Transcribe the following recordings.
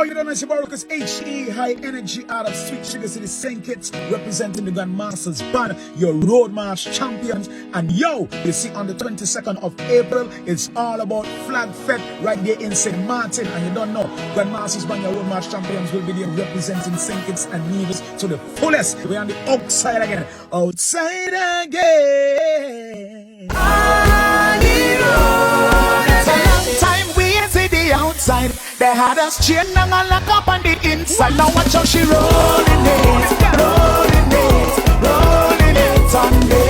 Yo, you don't know Baruch's HE, high energy out of Sweet Sugar City St. Kitts, representing the Grandmasters Band, your road march champions. And yo, you see on the 22nd of April, it's all about Flag Fest right there in St. Martin. And you don't know, Grandmasters Band, your road march champions will be there representing St. Kitts and Nevis to the fullest. We're on the outside again. Outside again. It's a long time we ain't see the outside. They had us chain and lock up on the inside. Now watch how she rolling it on me.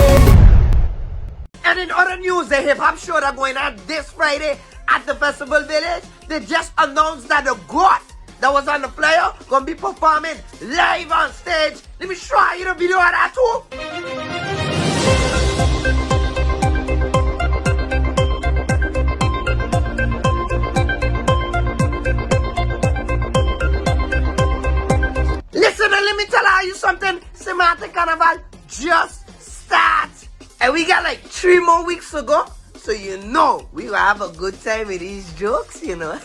And in other news, the hip-hop show that's going on this Friday at the Festival Village, they just announced that the GOAT that was on the flyer gonna be performing live on stage. Let me show you the video of that too. Listen, and let me tell you something. Semantic Carnival just starts. And we got like 3 more weeks to go. So you know, we will have a good time with these jokes, you know.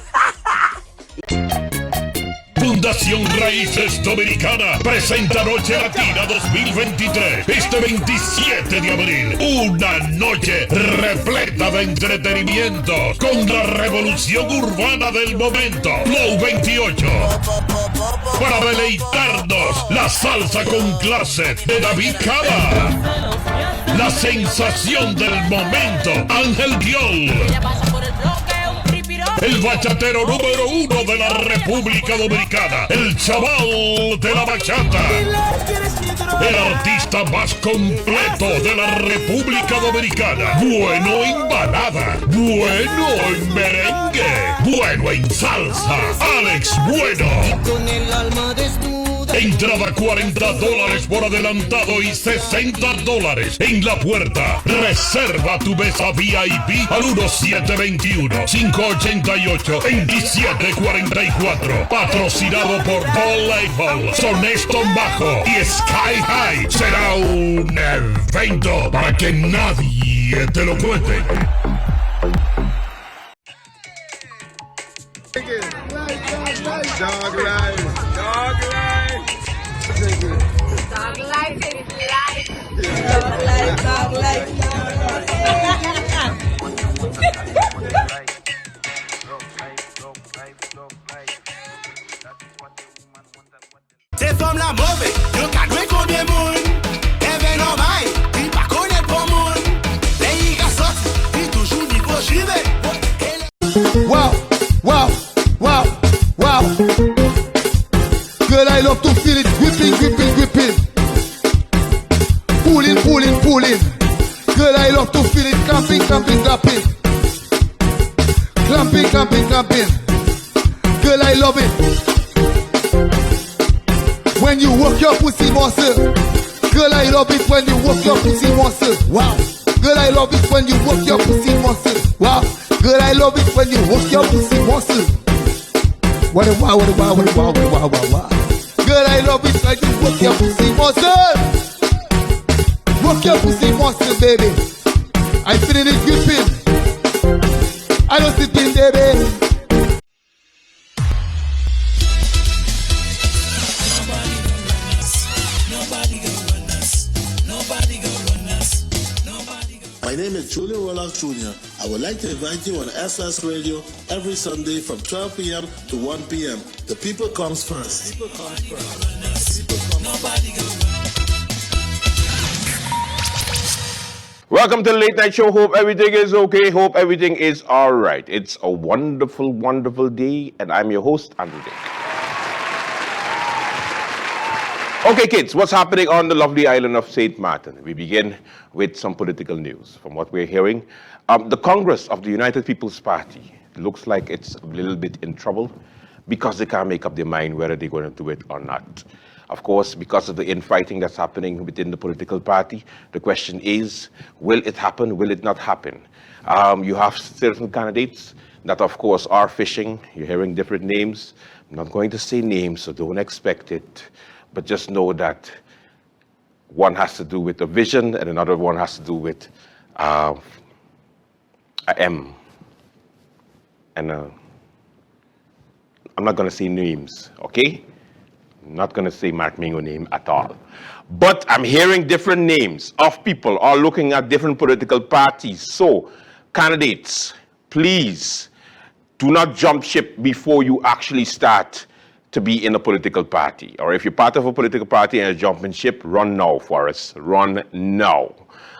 Fundación Raíces Dominicana presenta Noche Latina 2023. Este 27 de abril, una noche repleta de entretenimiento con la revolución urbana del momento. Flow 28. Para deleitarnos, la salsa con clase de David Cava. La sensación del momento, Ángel Guiol. El bachatero número 1 de la República Dominicana, el chaval de la bachata. El artista más completo de la República Dominicana. Bueno en balada, bueno en merengue, bueno en salsa. Alex Bueno. Entrada $40 por adelantado y $60 en la puerta. Reserva tu mesa VIP al 1721-588-2744. Patrocinado por Ball Label, Sonesto Bajo y Sky High. Será un evento para que nadie te lo cuente. Dog life. Dog life. Dog life is life. Dog life, dog life, dog C'est comme la mauvaise, yo ka dwe combien moun. Even normal, il pa connaît pas moun. Les gars sortent, il toujours dit qu'on j'y vais. Wow, wow, wow, wow. Girl, I love to feel it, whipping, whipping, whipping. Pulling, pulling, pulling. Girl, I love to feel it, clamping, clamping, clamping. Clamping, clamping, clamping. Girl, I love it. When you work your pussy muscle. Girl, I love it when you work your pussy muscle. Wow. Girl, I love it when you work your pussy muscle. Wow. Girl, I love it when you work your pussy muscle. What a wow, what a wow, what a wow, what a wow, wow, wow. Girl, I love it when you work your pussy muscle. Work your pussy muscle, baby. I feeling it gripping. I don't sit in, baby. My name is Julian Rollins Jr. I would like to invite you on SS Radio every Sunday from 12 p.m. to 1 p.m. The people comes first. People comes first. Welcome to the Late Night Show. Hope everything is okay. Hope everything is all right. It's a wonderful, wonderful day, and I'm your host, Andrew Dick. Okay, kids, what's happening on the lovely island of St. Martin? We begin with some political news. From what we're hearing, the Congress of the United People's Party looks like it's a little bit in trouble because they can't make up their mind whether they're going to do it or not. Of course, because of the infighting that's happening within the political party, the question is, will it happen? Will it not happen? You have certain candidates that, of course, are fishing. You're hearing different names. I'm not going to say names, so don't expect it. But just know that one has to do with a vision and another one has to do with a M and a I'm not going to say names, okay? I'm not going to say Mark Mingo name at all. But I'm hearing different names of people all looking at different political parties. So, candidates, please do not jump ship before you actually start to be in a political party. Or if you're part of a political party and you're jumping ship, run now, Forrest. Run now.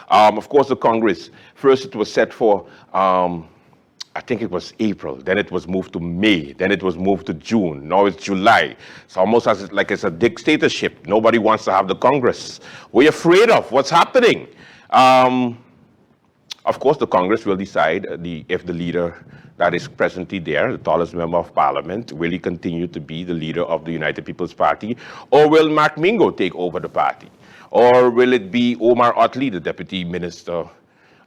Of course, the Congress, first it was set for, I think it was April, then it was moved to May, then it was moved to June, now it's July. It's almost as like it's a dictatorship. Nobody wants to have the Congress. We're afraid of what's happening. Of course, the Congress will decide if the leader that is presently there, the tallest member of parliament, will he continue to be the leader of the United People's Party, or will Mark Mingo take over the party? Or will it be Omar Otley, the deputy minister,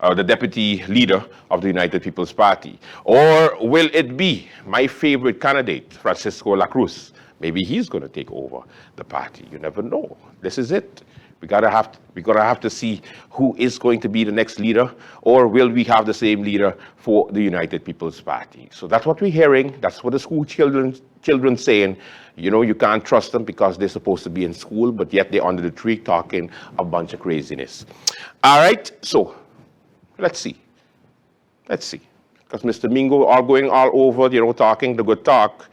the deputy leader of the United People's Party? Or will it be my favorite candidate, Francisco La Cruz? Maybe he's going to take over the party. You never know. This is it. We're gonna have to see who is going to be the next leader, or will we have the same leader for the United People's Party? So that's what we're hearing. That's what the school children saying. You know, you can't trust them because they're supposed to be in school, but yet they're under the tree talking a bunch of craziness. All right, so let's see. Let's see. Because Mr. Mingo are going all over, you know, talking the good talk,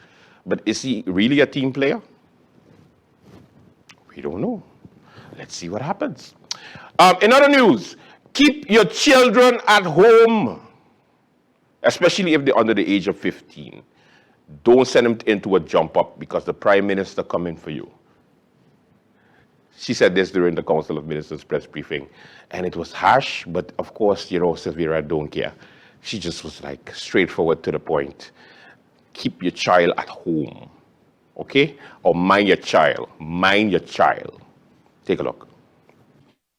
but is he really a team player? We don't know. Let's see what happens. In other news, keep your children at home, especially if they're under the age of 15. Don't send them into a jump up because the Prime Minister coming for you. She said this during the Council of Ministers press briefing, and it was harsh, but of course, you know, Sylvia don't care. She just was like straightforward to the point. Keep your child at home, okay? Or mind your child. Mind your child. Take a look.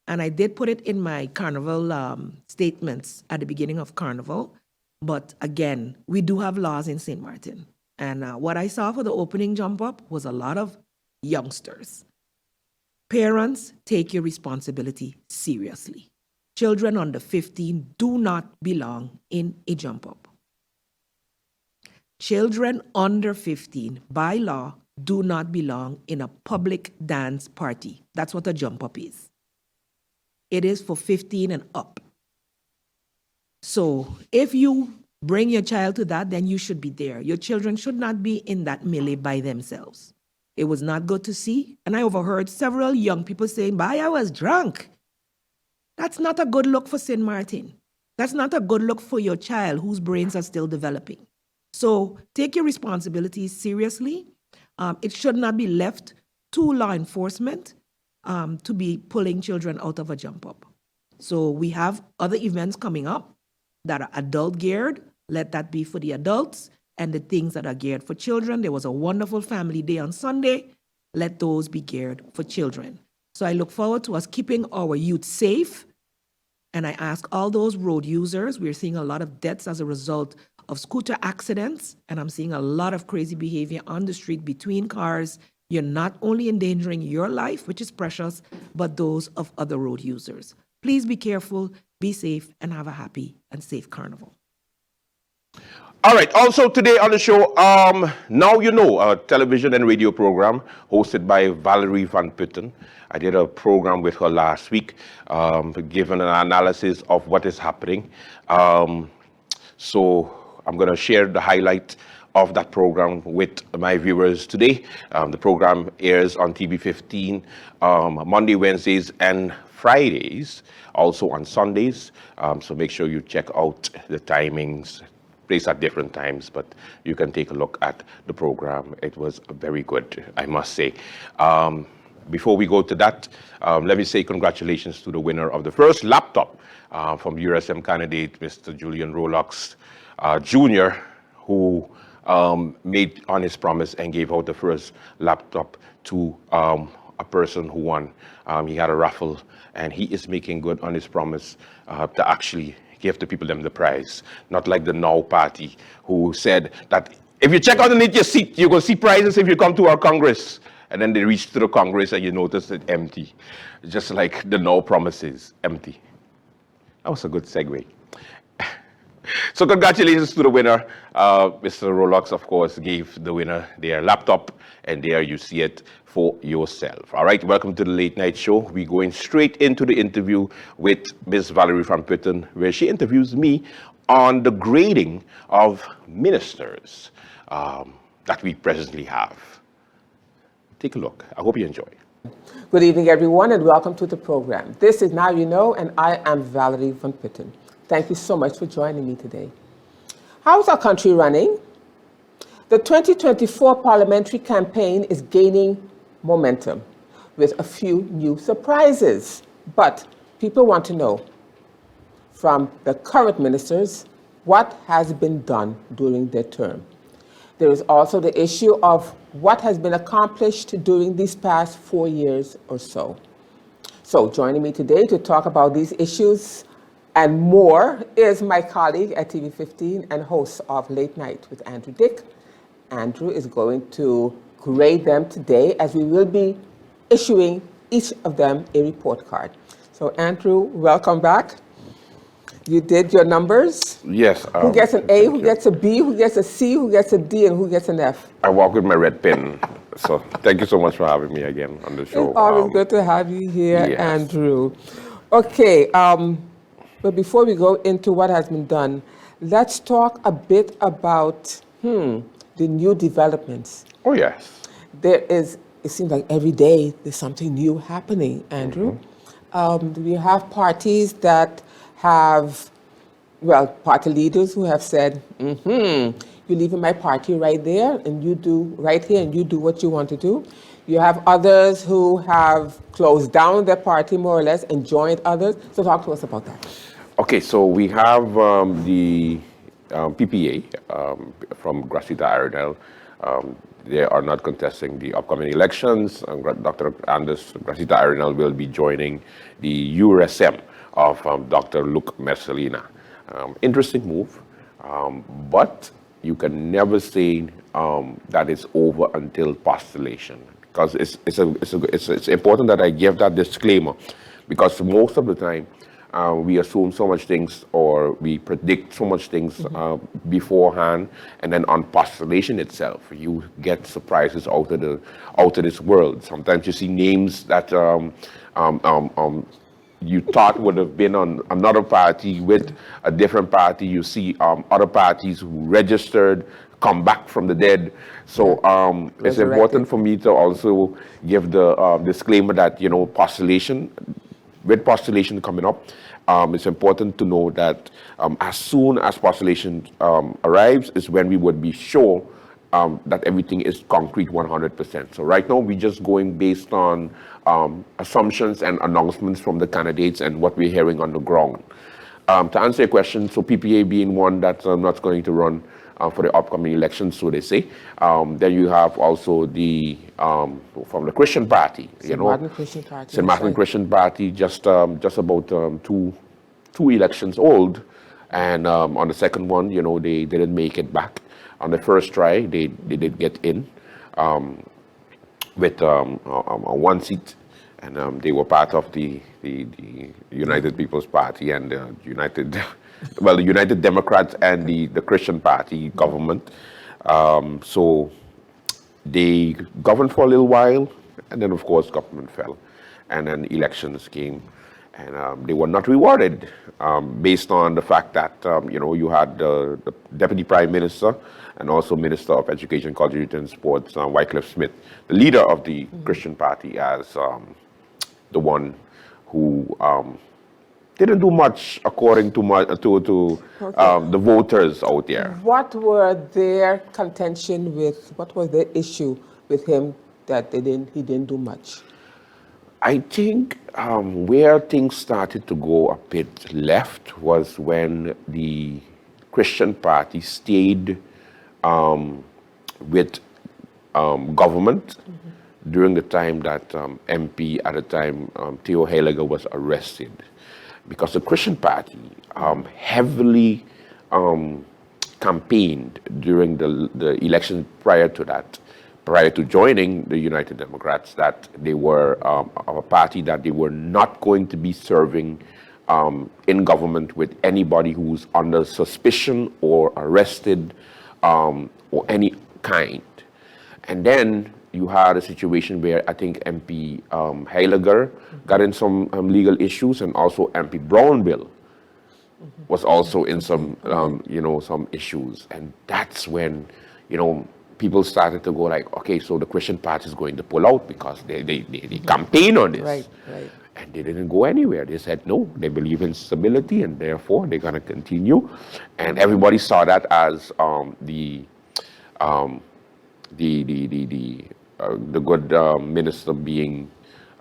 And I did put it in my Carnival statements at the beginning of Carnival. But again, we do have laws in St. Martin. And what I saw for the opening jump up was a lot of youngsters. Parents, take your responsibility seriously. Children under 15 do not belong in a jump up. Children under 15, by law, do not belong in a public dance party. That's what a jump up is. It is for 15 and up. So if you bring your child to that, then you should be there. Your children should not be in that melee by themselves. It was not good to see. And I overheard several young people saying, "Bye, I was drunk." That's not a good look for St. Martin. That's not a good look for your child whose brains are still developing. So take your responsibilities seriously. It should not be left to law enforcement to be pulling children out of a jump up. So we have other events coming up that are adult geared. Let that be for the adults, and the things that are geared for children. There was a wonderful family day on Sunday. Let those be geared for children. So I look forward to us keeping our youth safe. And I ask all those road users, we're seeing a lot of deaths as a result of scooter accidents, and I'm seeing a lot of crazy behavior on the street between cars. You're not only endangering your life, which is precious, but those of other road users. Please be careful, be safe, and have a happy and safe carnival. All right, also today on the show, Now You Know, a television and radio program hosted by Valerie Van Putten. I did a program with her last week, giving an analysis of what is happening. So I'm going to share the highlight of that program with my viewers today. The program airs on TV15 Monday, Wednesdays, and Fridays, also on Sundays. So make sure you check out the timings. Placed at different times, but you can take a look at the program. It was very good, I must say. Before we go to that, let me say congratulations to the winner of the first laptop from USM candidate, Mr. Julian Rolox Jr., who made on his promise and gave out the first laptop to a person who won. He had a raffle, and he is making good on his promise to actually give the people them the prize, not like the Now Party, who said that if you check underneath your seat, you're going to see prizes if you come to our Congress. And then they reach to the Congress and you notice it empty. Just like the Now promises, empty. That was a good segue. So congratulations to the winner. Mr. Rolex, of course, gave the winner their laptop, and there you see it for yourself. All right, welcome to the Late Night Show. We're going straight into the interview with Ms. Valerie Van Putten, where she interviews me on the grading of ministers that we presently have. Take a look. I hope you enjoy. Good evening, everyone, and welcome to the program. This is Now You Know, and I am Valerie Van Putten. Thank you so much for joining me today. How's our country running? The 2024 parliamentary campaign is gaining momentum with a few new surprises. But people want to know from the current ministers what has been done during their term. There is also the issue of what has been accomplished during these past 4 years or so. So joining me today to talk about these issues and more is my colleague at TV15 and host of Late Night with Andrew Dick. Andrew is going to grade them today as we will be issuing each of them a report card. So Andrew, welcome back. You did your numbers. Yes. Who gets an A, who gets a B, who gets a C, who gets a D, and who gets an F? I walk with my red pen. So thank you so much for having me again on the show. It's always good to have you here, yes. Andrew. Okay, but before we go into what has been done, let's talk a bit about the new developments. Oh, yes. It seems like every day there's something new happening, Andrew. We have parties that have, party leaders who have said, you're leaving my party right there, and you do right here, and you do what you want to do. You have others who have closed down their party more or less and joined others. So talk to us about that. Okay, so we have the PPA from Gracita Iredell. They are not contesting the upcoming elections. Dr. Anders Gracita Iredell will be joining the URSM of Dr. Luc Messalina. Interesting move, but you can never say that it's over until postulation, because it's important that I give that disclaimer, because most of the time we assume so much things, or we predict so much things beforehand, and then on postulation itself, you get surprises out of this world. Sometimes you see names that you thought would have been on another party with a different party. You see other parties who registered come back from the dead. So it's important for me to also give the disclaimer that, postulation, with postulation coming up, it's important to know that as soon as postulation arrives is when we would be sure that everything is concrete 100%. So right now we're just going based on assumptions and announcements from the candidates and what we're hearing on the ground. To answer your question, so PPA being one that's not going to run for the upcoming elections, so they say. Then you have also the from the Christian Party, St. Martin Christian Party. St. Martin Christian Party, just about two elections old, and on the second one, they didn't make it back. On the first try, they did get in with one seat, and they were part of the United People's Party and the United Democrats and the Christian Party government. So they governed for a little while, and then of course government fell, and then elections came, and they were not rewarded based on the fact that you had the Deputy Prime Minister and also Minister of Education, Culture, Youth and Sports, Wycliffe Smith, the leader of the Christian Party, as the one who didn't do much according to the voters out there. What were their contention with? What was their issue with him that he didn't do much? I think where things started to go a bit left was when the Christian Party stayed with government during the time that MP at the time, Theo Heiliger, was arrested. Because the Christian Party heavily campaigned during the election prior to that, prior to joining the United Democrats, that they were a party that they were not going to be serving in government with anybody who's under suspicion or arrested or any kind. And then you had a situation where I think MP Heiliger got in some legal issues, and also MP Brownbill was also in some, some issues. And that's when, people started to go like, okay, so the Christian Party is going to pull out because they campaign on this. Right. And they didn't go anywhere. They said no, they believe in stability, and therefore they're going to continue. And everybody saw that as the good minister being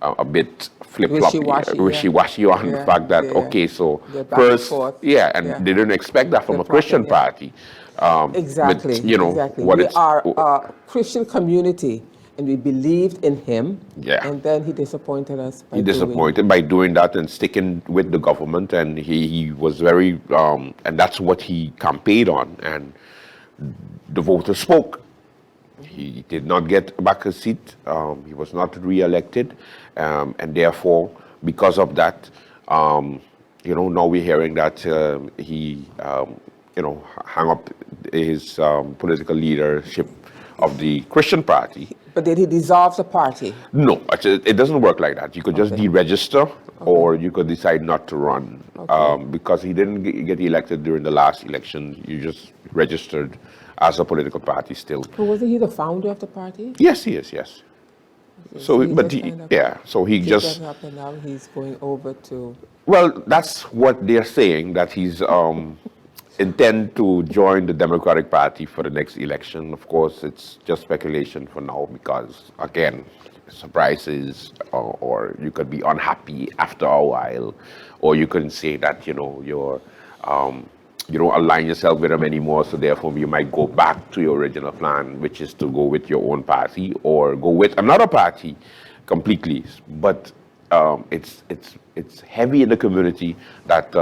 a bit flip-floppy, wishy-washy on the fact that, okay, so first, they didn't expect that from a Christian party. Exactly. Exactly. We are a Christian community, and we believed in him. And then he disappointed us. By doing that and sticking with the government, and he was very, and that's what he campaigned on. And the voters spoke. He did not get back a seat. He was not re-elected, and therefore, because of that, now we're hearing that he, hung up his political leadership of the Christian Party. But did he dissolve the party? No, it doesn't work like that. You could just deregister, or you could decide not to run. Because he didn't get elected during the last election, you just registered as a political party still. But wasn't he the founder of the party? Yes, he is, yes. So he just... Up and now he's going over to... Well, that's what they're saying, that he's intend to join the Democratic Party for the next election. Of course, it's just speculation for now because, again, surprises, or you could be unhappy after a while, or you couldn't say that, you're... you don't align yourself with them anymore, so therefore you might go back to your original plan, which is to go with your own party or go with another party completely. But it's heavy in the community that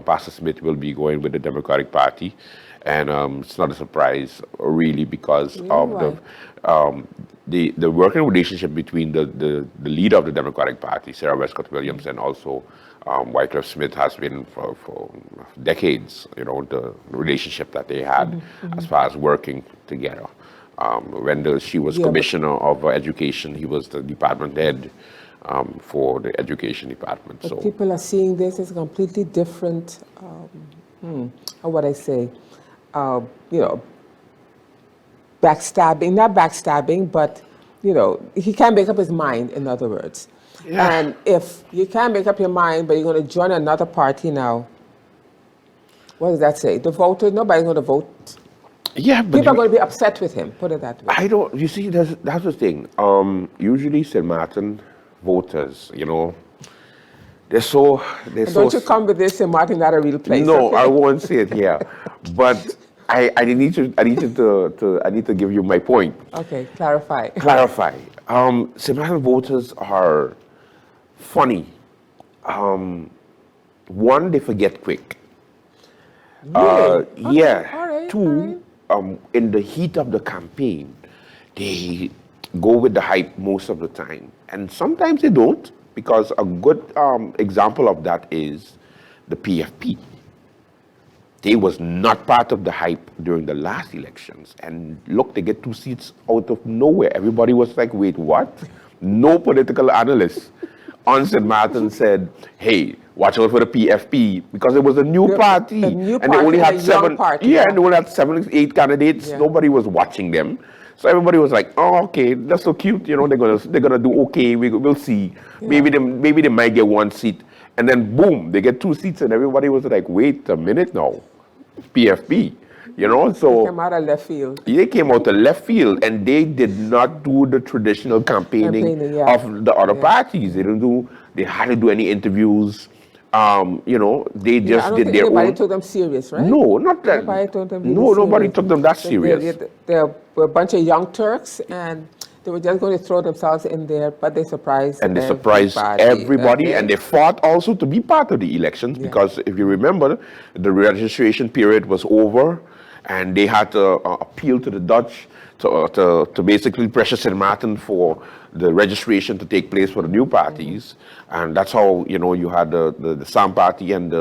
Pastor Smith will be going with the Democratic Party, and it's not a surprise really because of the working relationship between the leader of the Democratic Party, Sarah Westcott Williams, and also Wycliffe Smith has been for decades, the relationship that they had as far as working together. When she was commissioner of education, he was the department head for the education department. But people are seeing this as a completely different, how would I say, backstabbing, not backstabbing, but, he can't make up his mind, in other words. Yeah. And if you can't make up your mind, but you're going to join another party now, what does that say? The voters, nobody's going to vote. Yeah, but people are going to be upset with him, put it that way. You see, that's the thing. Usually St. Martin voters, they're so... Don't you come with this, St. Martin, not a real place. No, okay? I won't say it here. But I need to give you my point. Okay, clarify. St. Martin voters are funny. One, they forget quick. Really? Yeah. All right, Two, in the heat of the campaign, they go with the hype most of the time. And sometimes they don't, because a good example of that is the PFP. They was not part of the hype during the last elections. And look, they get 2 seats out of nowhere. Everybody was like, wait, what? No political analyst on St. Martin said, hey, watch out for the PFP, because it was a new party. And they only had 7, and they only had 7, 8 candidates. Yeah. Nobody was watching them. So everybody was like, oh, okay, that's so cute. They're gonna do okay. We'll see. Yeah. Maybe they might get 1 seat. And then boom, they get 2 seats, and everybody was like, wait a minute now, PFP. So they came out of left field. They came out of left field, and they did not do the traditional campaigning of the other parties. They had to do any interviews. They just did their own. Nobody took them serious, right? No, not that. Nobody took them nobody took them that serious. They were a bunch of young Turks, and they were just going to throw themselves in there, but they surprised everybody. And they surprised everybody, and they fought also to be part of the elections, because if you remember, the registration period was over, and they had to appeal to the Dutch to basically pressure St. Martin for the registration to take place for the new parties, and that's how you had the SAM party and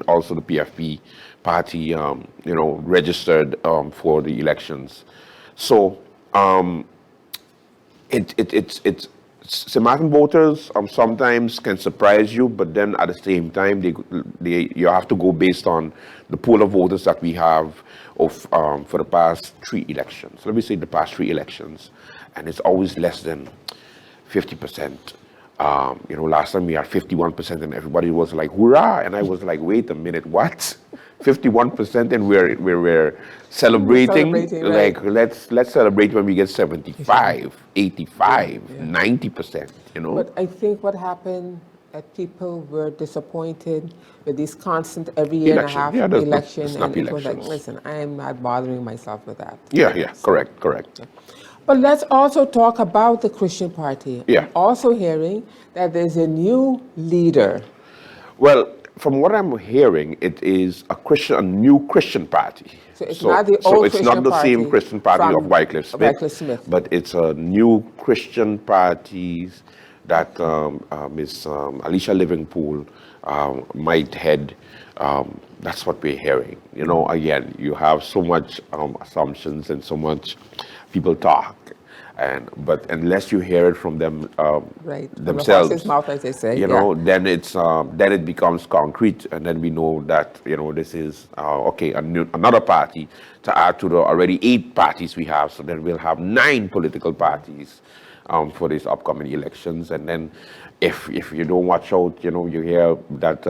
also the PFP party registered for the elections. So it's St. Martin voters sometimes can surprise you, but then at the same time you have to go based on the pool of voters that we have for the past 3 elections. Let me say the past 3 elections, and it's always less than 50%. Last time we had 51%, and everybody was like, "Hurrah!" And I was like, "Wait a minute, what? 51%, and we're celebrating? Like, right. let's celebrate when we get 75, 85, 90%. But I think what happened, that people were disappointed with these constant every year and a half election, and it was like, listen, I am not bothering myself with that. Yeah, correct. But let's also talk about the Christian Party. Yeah. I'm also hearing that there's a new leader. Well, from what I'm hearing, it is a new Christian party. So it's not the old it's Christian not the party same Christian party of Wycliffe Smith, but it's a new Christian party that Ms. Alicia Livingpool might head. That's what we're hearing. Again, you have so much assumptions and so much people talk, but unless you hear it from them themselves, from the horse's mouth, as they say, then it becomes concrete, and then we know that this is another party to add to the already 8 parties we have. So then we'll have 9 political parties for these upcoming elections, and then if you don't watch out, you hear that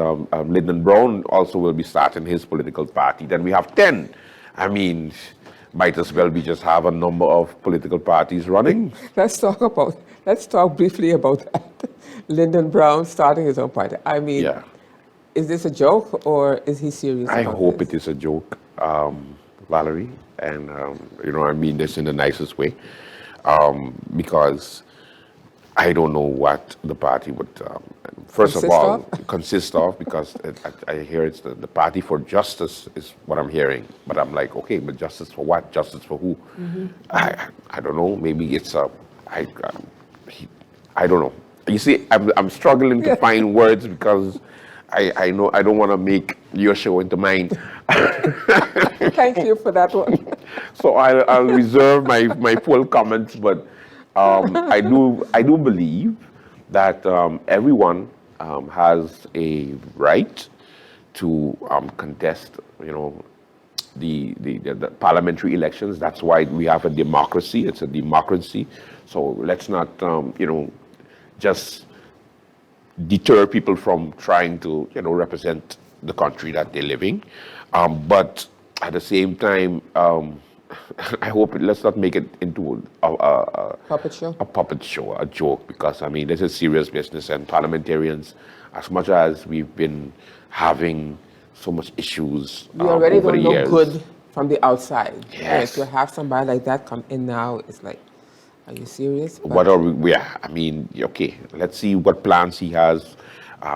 Lyndon Brown also will be starting his political party. Then we have 10. I mean, might as well we just have a number of political parties running. Let's talk briefly about that. Lyndon Brown starting his own party. I mean, is this a joke or is he serious? I hope it is a joke, Valerie, and I mean this in the nicest way, because I don't know what the party would, first of all, consist of, because I hear it's the Party for Justice is what I'm hearing. But I'm like, okay, but justice for what? Justice for who? I don't know. Maybe it's I don't know. You see, I'm struggling to find words because I know I don't want to make your show into mine. Thank you for that one. So I'll reserve my full comments, but I do believe that everyone has a right to contest, the parliamentary elections. That's why we have a democracy. It's a democracy. So let's not, just deter people from trying to, represent the country that they're living. But at the same time, I hope let's not make it into a puppet show. A puppet show, a joke, because I mean this is serious business, and parliamentarians, as much as we've been having so much issues we already over don't the look years. good from the outside. Yes. And to have somebody like that come in now, it's like, are you serious? But What are we? Yeah, I mean, okay. Let's see what plans he has,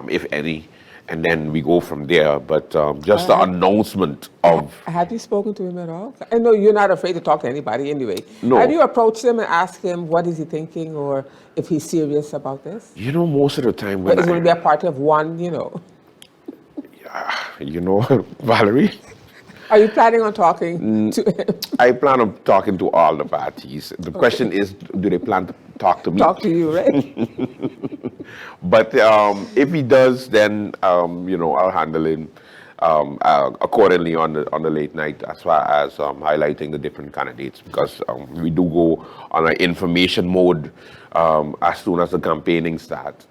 if any, and then we go from there. But just the announcement of. Have you spoken to him at all? I know you're not afraid to talk to anybody anyway. No. Have you approached him and asked him what is he thinking, or if he's serious about this? Most of the time when But it's going to be a party of one, Valerie. Are you planning on talking to him? I plan on talking to all the parties. The question is, do they plan to talk to me? Talk to you, right? But if he does, then I'll handle him accordingly on the late night, as far as highlighting the different candidates, because we do go on an information mode as soon as the campaigning starts,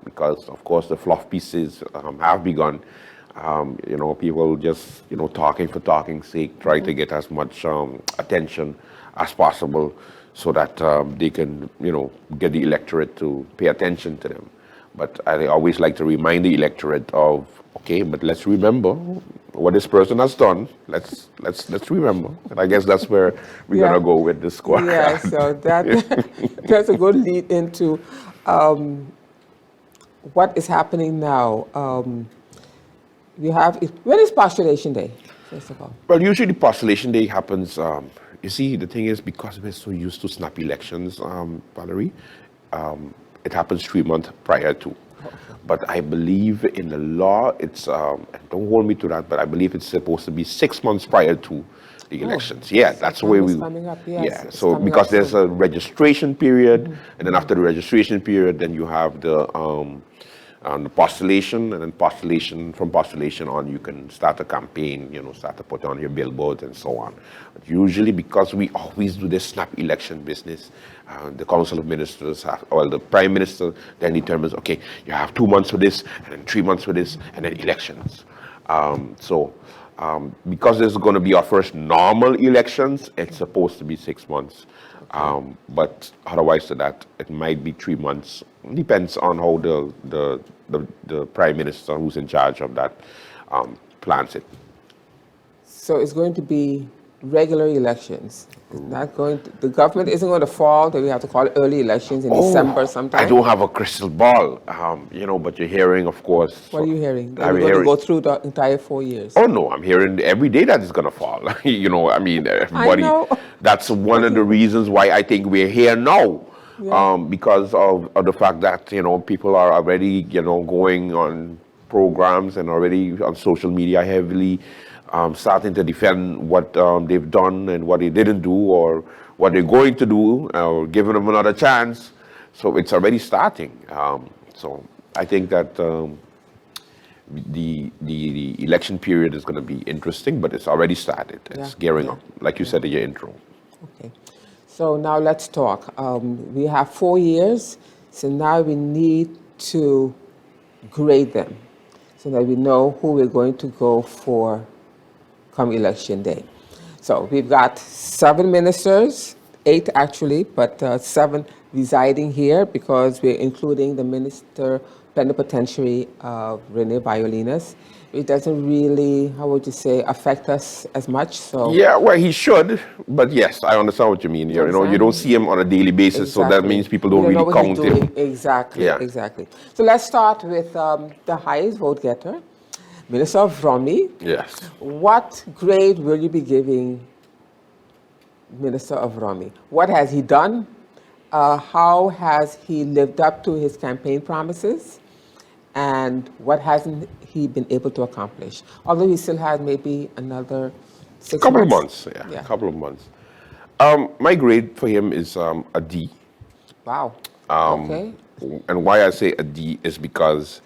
because of course the fluff pieces have begun. People just talking for talking's sake, try to get as much attention as possible, so that they can get the electorate to pay attention to them. But I always like to remind the electorate of, okay, but let's remember what this person has done. Let's remember. And I guess that's where we're gonna go with this squad. Yeah, so that's a good lead into what is happening now. When is Postulation Day, first of all? Well, usually Postulation Day happens You see, the thing is, because we're so used to snap elections, Valerie, it happens 3 months prior to. But I believe in the law, it's, and don't hold me to that, but I believe it's supposed to be 6 months prior to the elections. Yeah, that's the way we. Coming up, yes, yeah, it's so coming because up there's soon. a registration period, and then after the registration period, then you have the postulation, and then from postulation on, you can start a campaign, start to put on your billboards and so on. But usually, because we always do this snap election business, the Council of Ministers, the Prime Minister then determines, okay, you have 2 months for this, and then 3 months for this, and then elections. Because this is going to be our first normal elections, it's supposed to be 6 months. But otherwise to that, it might be 3 months. Depends on how the Prime Minister who's in charge of that plans it. So it's going to be regular elections. It's not going to, the government isn't going to fall, that we have to call it early elections in December sometime. I don't have a crystal ball, but you're hearing, of course. What are you hearing? That I'm we're going hearing, to go through the entire 4 years. Oh no, I'm hearing every day that it's going to fall. Everybody. know. That's one of the reasons why I think we're here now. Yeah. Because of the fact that, people are already, going on programs and already on social media heavily, starting to defend what they've done and what they didn't do or what they're going to do, or giving them another chance. So it's already starting. So I think that the election period is going to be interesting, but it's already started. It's gearing up, like you said in your intro. Okay. So now let's talk. We have 4 years, so now we need to grade them so that we know who we're going to go for come election day. So we've got 7 ministers, 8 actually, but 7 residing here because we're including the minister plenipotentiary Rene Violinas. It doesn't really, how would you say, affect us as much. So yeah, well, he should, but yes, I understand what you mean. You know, you don't see him on a daily basis, so that means people don't really count him. Exactly, Yeah. exactly. So let's start with the highest vote getter, Minister of Romy. Yes. What grade will you be giving Minister of Romy? What has he done? How has he lived up to his campaign promises? And what hasn't he been able to accomplish? Although he still has maybe another 6 months. Couple of months, yeah, a couple of months. My grade for him is a D. Wow. Okay. And why I say a D is because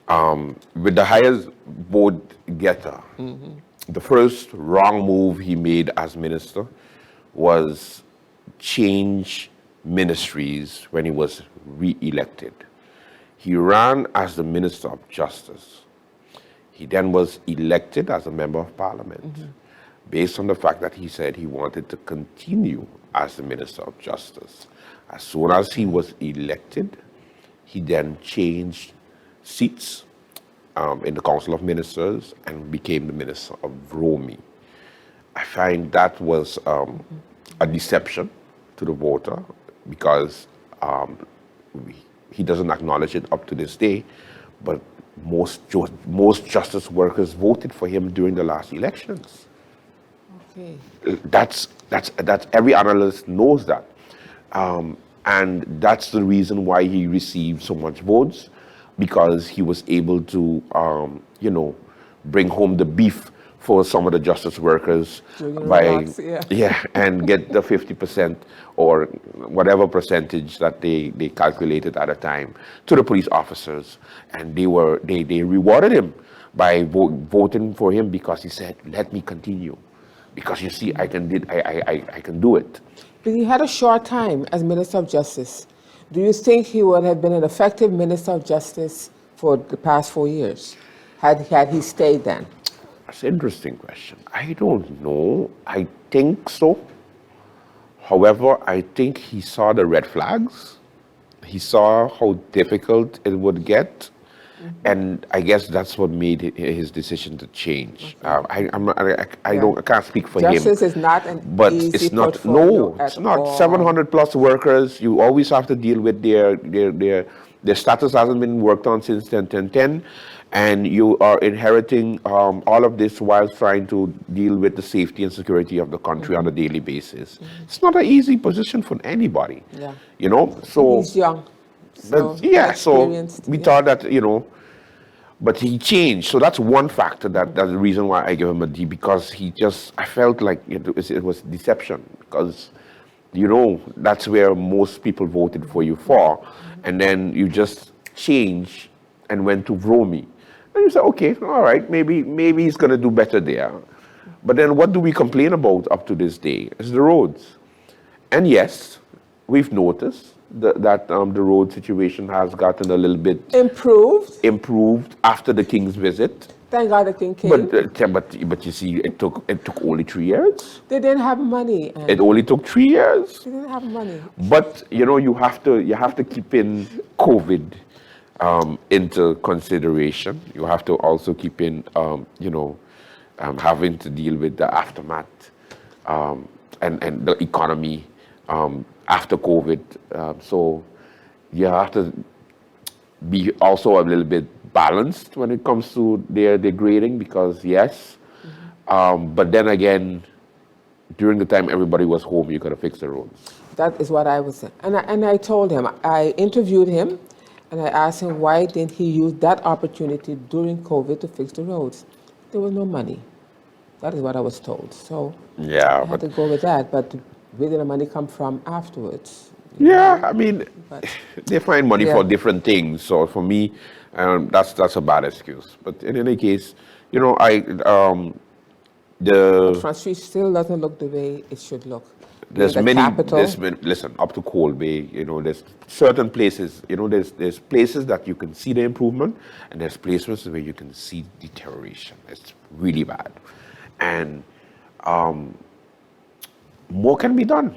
with the highest vote getter, the first wrong move he made as minister was change ministries when he was re-elected. He ran as the Minister of Justice. He then was elected as a Member of Parliament based on the fact that he said he wanted to continue as the Minister of Justice. As soon as he was elected, he then changed seats in the Council of Ministers and became the Minister of Romy. I find that was a deception to the voter because he doesn't acknowledge it up to this day, but most justice workers voted for him during the last elections. Okay. That's every analyst knows that, and that's the reason why he received so much votes, because he was able to bring home the beef for some of the justice workers and get the 50% or whatever percentage that they calculated at a time to the police officers, and they rewarded him by voting for him because he said, "Let me continue, because you see, I can do it." But he had a short time as Minister of Justice. Do you think he would have been an effective Minister of Justice for the past 4 years had he stayed then? That's an interesting question. I don't know. I think so. However, I think he saw the red flags. He saw how difficult it would get. And I guess that's what made his decision to change. I can't speak for him. Justice is not an But easy it's not, portfolio no, it's at not. all. 700 plus workers, you always have to deal with their status hasn't been worked on since 10, and you are inheriting all of this while trying to deal with the safety and security of the country on a daily basis. It's not an easy position for anybody, Yeah. you know? So, He's young. So yeah, so experienced, we yeah. thought that, you know, but he changed. So that's one factor that's the reason why I give him a D, because I felt like it was deception, because, you know, that's where most people voted for you for. And then you just changed and went to Vromi. And you say, okay, all right, maybe he's going to do better there. But then what do we complain about up to this day? It's the roads. And yes, we've noticed that the road situation has gotten a little bit improved after the King's visit. Thank God the King came. But you see, it took only 3 years. They didn't have money. It only took 3 years. They didn't have money. But you know, you have to keep in COVID into consideration. You have to also keep in having to deal with the aftermath and the economy after COVID. So you have to be also a little bit balanced when it comes to their grading, because yes, but then again, during the time everybody was home, you got to fix the roads. That is what I was saying. And I told him, I interviewed him, and I asked him why didn't he use that opportunity during COVID to fix the roads. There was no money. That is what I was told. So yeah, I had to go with that. But where did the money come from afterwards? Yeah, I mean, they find money Yeah. for different things. So for me, that's a bad excuse. But in any case, you know, Front Street still doesn't look the way it should look. there's The many. capital. Listen, up to Coal Bay, you know, there's certain places. You know, there's places that you can see the improvement, and there's places where you can see deterioration. It's really bad, and more can be done.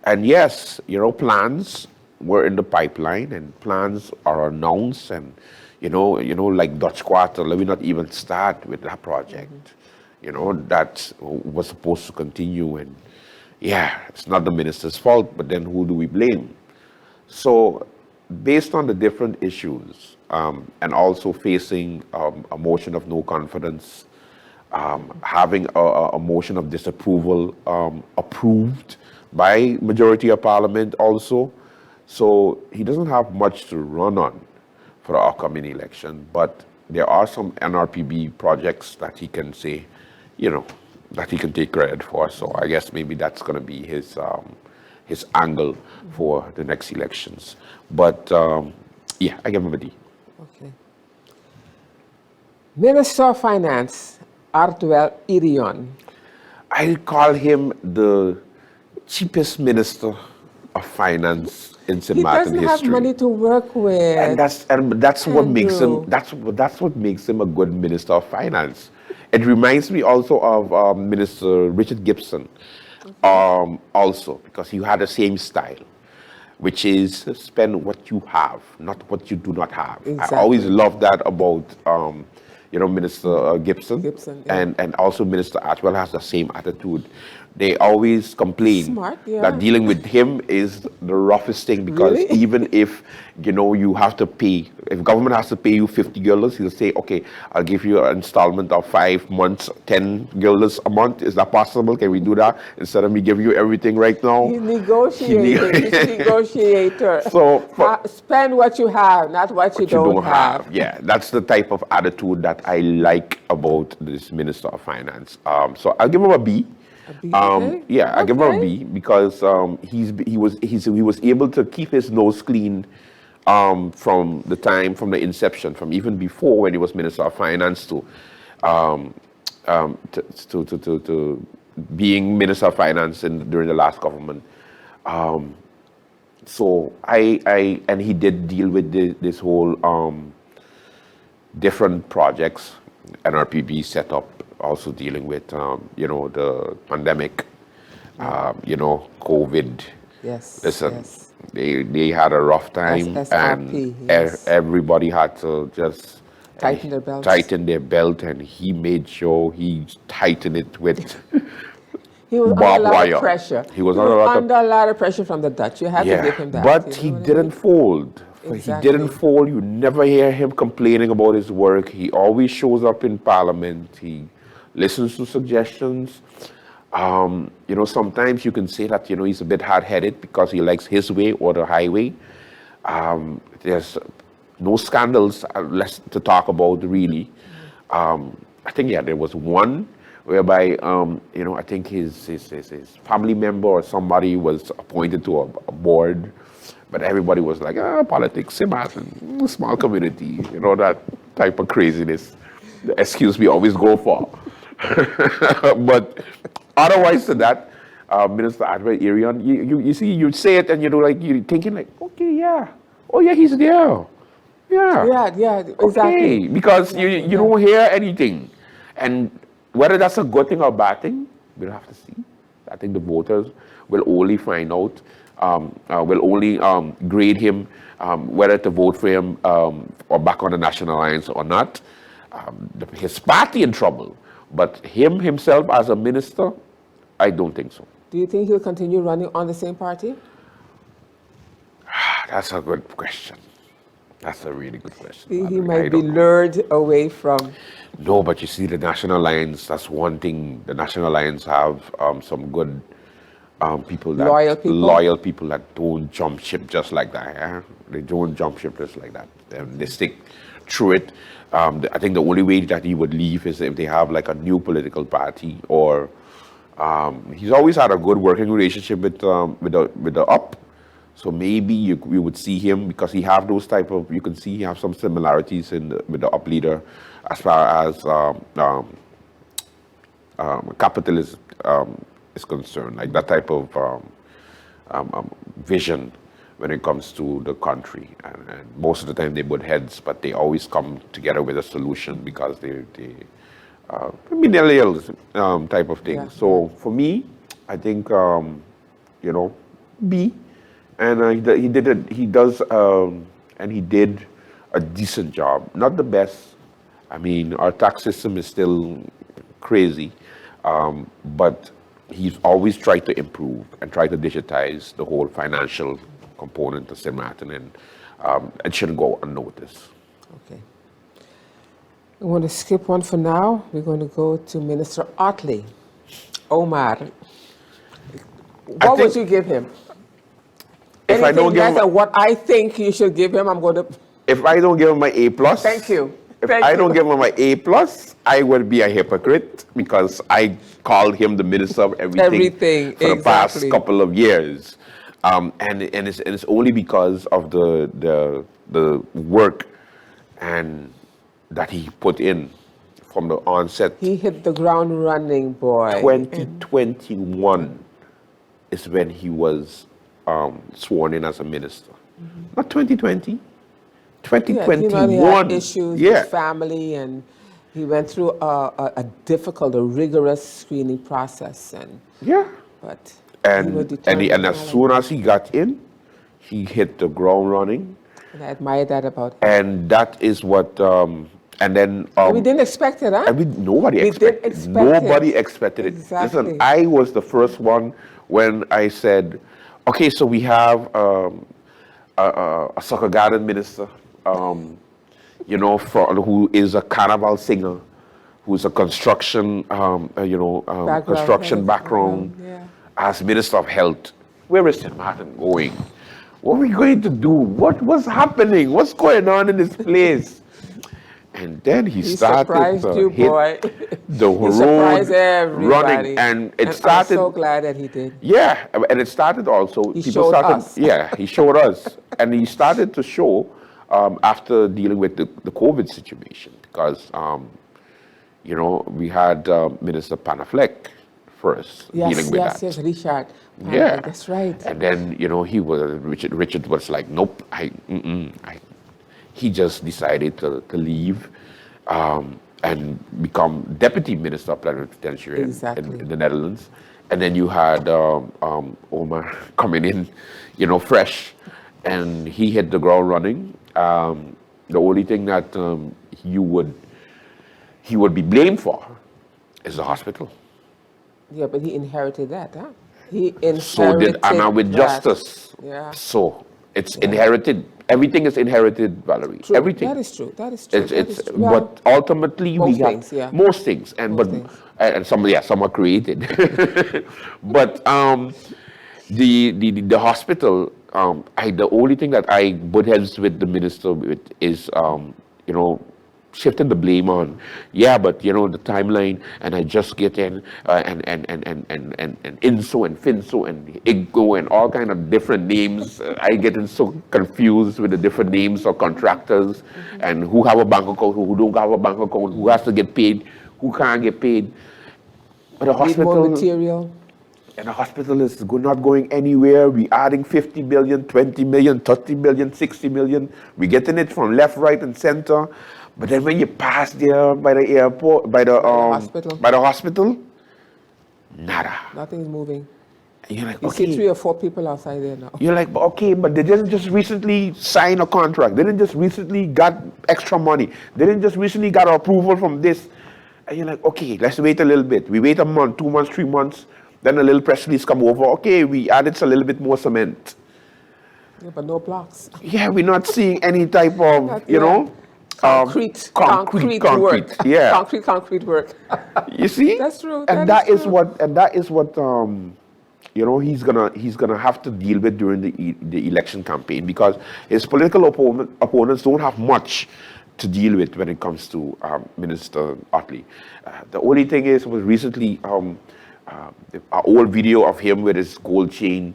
And yes, you know, plans were in the pipeline, and plans are announced, and you know, like Dutch Quarter, let me not even start with that project. You know, that was supposed to continue, and yeah, it's not the minister's fault, but then who do we blame? So, based on the different issues, and also facing a motion of no confidence, having a motion of disapproval approved by majority of parliament also. So he doesn't have much to run on for the upcoming election, but there are some NRPB projects that he can say, you know, that he can take credit for. So I guess maybe that's going to be his angle for the next elections. But yeah, I give him a D. Okay. Minister of Finance, Artwell Irion. I call him the cheapest minister of finance in St. He Martin doesn't history. have money to work with. And that's what makes him Andrew. that's what makes him a good minister of finance. It reminds me also of Minister Richard Gibson, also, because you had the same style, which is spend what you have, not what you do not have. Exactly. I always love that about Minister Gibson, yeah. and also Minister Atwell has the same attitude. They always complain Smart, yeah. that dealing with him is the roughest thing, because Really? even if you have to pay, if government has to pay you 50 guilders, he'll say, okay, I'll give you an installment of 5 months, 10 guilders a month. Is that possible? Can we do that instead of me giving you everything right now? He's negotiating. He's a negotiator. So spend what you have, not what you don't have. Yeah, that's the type of attitude that I like about this Minister of Finance. So I'll give him a B. Okay. Yeah, I give him a B because he was able to keep his nose clean from the inception, from even before when he was Minister of Finance to being Minister of Finance during the last government. So and he did deal with this whole different projects, NRPB set up, also dealing with the pandemic, COVID. Yes. Listen, yes. they had a rough time, SRP, and yes. everybody had to just Tighten their belts. Tighten their belt, and he made sure he tightened it with He was under a barbed lot wire. of pressure. He was under a lot of pressure from the Dutch. You have to give him that. but you know he what I didn't mean? fold. Exactly. He didn't fold. You never hear him complaining about his work. He always shows up in Parliament. He listens to suggestions. You know, sometimes you can say that, you know, he's a bit hard-headed because he likes his way or the highway. There's no scandals less to talk about, really. I think, there was one whereby, you know, I think his family member or somebody was appointed to a board, but everybody was like, politics, St. Martin, small community, you know, that type of craziness. The excuse we always go for. But otherwise to that, Minister Advert Irion, you see, you say it and you're thinking like, okay, yeah. Oh yeah, he's there. Yeah. Yeah, exactly. Okay, because you don't hear anything. And whether that's a good thing or a bad thing, we'll have to see. I think the voters will only find out, will only grade him, whether to vote for him or back on the National Alliance or not. His party in trouble, but himself as a minister, I don't think so. Do you think he'll continue running on the same party? That's a good question. That's a really good question. He might be lured away from... No, but you see, the National Alliance, that's one thing. The National Alliance have some good people that... Loyal people that don't jump ship just like that. Yeah? They don't jump ship just like that. They stick through it. I think the only way that he would leave is if they have like a new political party, or he's always had a good working relationship with the UP. So maybe you would see him, because he have those type of, you can see he have some similarities with the UP leader as far as capitalism is concerned, like that type of vision when it comes to the country. And most of the time they butt heads, but they always come together with a solution, because they millennials type of thing. Yeah. So for me, I think, you know, B. And he did a decent job. Not the best. I mean, our tax system is still crazy, but he's always tried to improve and try to digitize the whole financial component of St. Martin, and it shouldn't go unnoticed. Okay. We want to skip one for now. We're going to go to Minister Otley. Omar, what would you give him? If I don't give him, what I think you should give him, I'm going to... If I don't give him my A+, Thank you. If I don't give him my A+, I would be a hypocrite, because I called him the minister of everything for the past couple of years, and it's only because of the work and that he put in from the onset. He hit the ground running, boy. 2021 is when he was sworn in as a minister. Not 2020. 2021. Yeah, he had issues with family, and he went through a difficult, a rigorous screening process. And as soon as he got in, he hit the ground running. And I admire that about him. And that is what. And then we didn't expect it, huh? Nobody expected it. Exactly. Listen, I was the first one when I said, okay, so we have a soccer garden minister, you know, who is a carnival singer, who's a construction, construction background, as Minister of Health. Where is St. Martin going? What are we going to do? What's happening? What's going on in this place? And then he started to hit the road running, and it started. I'm so glad that he did. Yeah, and it started also. He showed us. Yeah, he showed us, and he started to show after dealing with the COVID situation, because you know, we had Minister Panafleck first dealing with that. Yes, Richard. Yeah, that's right. And then, you know, Richard was like, nope, he just decided to leave and become Deputy Minister of Plenipotentiary in the Netherlands. And then you had Omar coming in, you know, fresh, and he hit the ground running. The only thing that he would be blamed for is the hospital. Yeah, but he inherited that, huh? He inherited So did Anna with that. justice. Yeah. So it's inherited. Everything is inherited, Valerie. True. Everything. That is true. That is true. It's but ultimately most we have things, yeah. most things, and Most but things. and some are created. But the hospital, the only thing that I butt heads with the minister with is shifting the blame on, but the timeline, and I just get in and Inso and Finso and Iggo and all kind of different names. I getting so confused with the different names of contractors and who have a bank account, who don't have a bank account, who has to get paid, who can't get paid. But the Need hospital, more material. and the hospital is not going anywhere. We adding 50 million, 20 million, 30 million, 60 million. We getting it from left, right, and center. But then when you pass there by the airport, by the hospital, nada. Nothing's moving. And you're like, You okay. see 3 or 4 people outside there now. You're like, okay, but they didn't just recently sign a contract. They didn't just recently got extra money. They didn't just recently got approval from this. And you're like, okay, let's wait a little bit. We wait a month, 2 months, 3 months. Then a little press release come over. Okay, we added a little bit more cement. Yeah, but no blocks. Yeah, we're not seeing any type of, concrete work. Yeah. concrete work. You see? That's true. That is what he's gonna have to deal with during the election campaign, because his political opponents don't have much to deal with when it comes to Minister Otley. The only thing was recently an old video of him with his gold chain